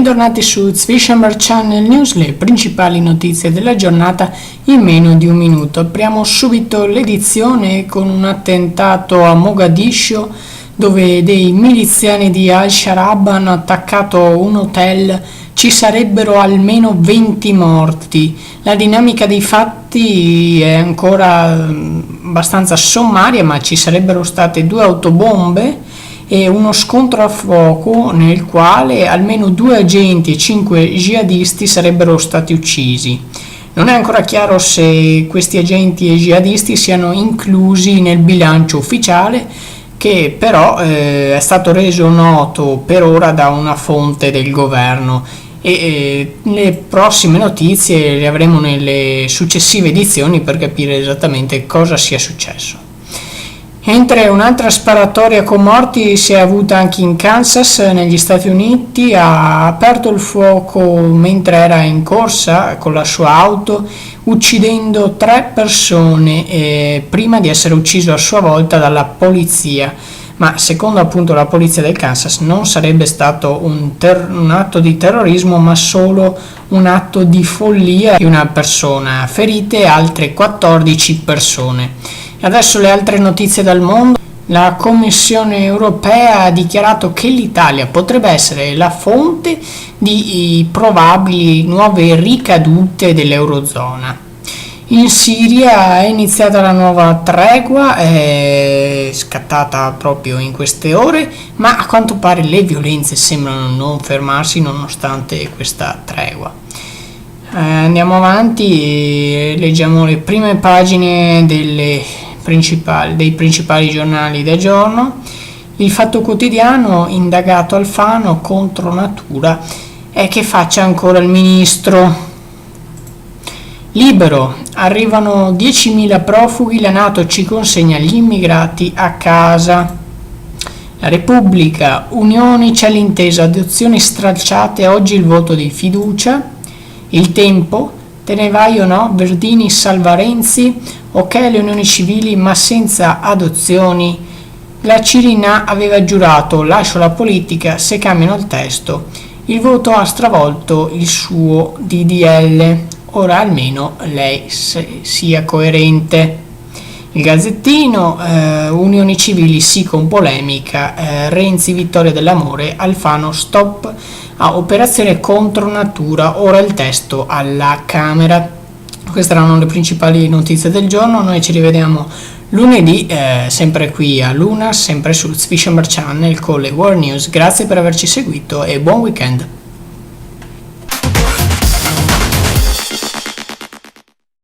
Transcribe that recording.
bentornati su Zwischer Channel News, le principali notizie della giornata in meno di un minuto. Apriamo subito l'edizione con un attentato a Mogadiscio dove dei miliziani di Al-Shabaab hanno attaccato un hotel. Ci sarebbero almeno 20 morti. La dinamica dei fatti è ancora abbastanza sommaria, ma ci sarebbero state 2 autobombe e uno scontro a fuoco nel quale almeno 2 agenti e 5 jihadisti sarebbero stati uccisi. Non è ancora chiaro se questi agenti e jihadisti siano inclusi nel bilancio ufficiale, che però è stato reso noto per ora da una fonte del governo, e le prossime notizie le avremo nelle successive edizioni per capire esattamente cosa sia successo. Mentre un'altra sparatoria con morti si è avuta anche in Kansas, negli Stati Uniti. Ha aperto il fuoco mentre era in corsa con la sua auto, uccidendo 3 persone prima di essere ucciso a sua volta dalla polizia. Ma secondo appunto la polizia del Kansas non sarebbe stato un atto di terrorismo, ma solo un atto di follia di una persona, ferite altre 14 persone. Adesso le altre notizie dal mondo. La Commissione europea ha dichiarato che l'Italia potrebbe essere la fonte di probabili nuove ricadute dell'Eurozona. In Siria è iniziata la nuova tregua, è scattata proprio in queste ore, ma a quanto pare le violenze sembrano non fermarsi nonostante questa tregua. Andiamo avanti e leggiamo le prime pagine dei principali giornali del giorno. Il Fatto Quotidiano: indagato Alfano contro natura, e che faccia ancora il ministro. Libero: arrivano 10.000 profughi, la NATO ci consegna gli immigrati a casa. La Repubblica: Unioni, c'è l'intesa, adozioni stralciate, oggi il voto di fiducia. Il Tempo: te ne vai o no? Verdini salva Renzi, ok le unioni civili ma senza adozioni. La Cirinà aveva giurato lascio la politica se cambiano il testo, il voto ha stravolto il suo DDL, ora almeno lei sia coerente. Il Gazzettino: unioni civili sì con polemica, Renzi vittoria dell'amore, Alfano stop a operazione contro natura, ora il testo alla Camera. Queste erano le principali notizie del giorno. Noi ci rivediamo lunedì, sempre qui a Luna, sempre sul Zwischer Channel con le World News. Grazie per averci seguito e buon weekend.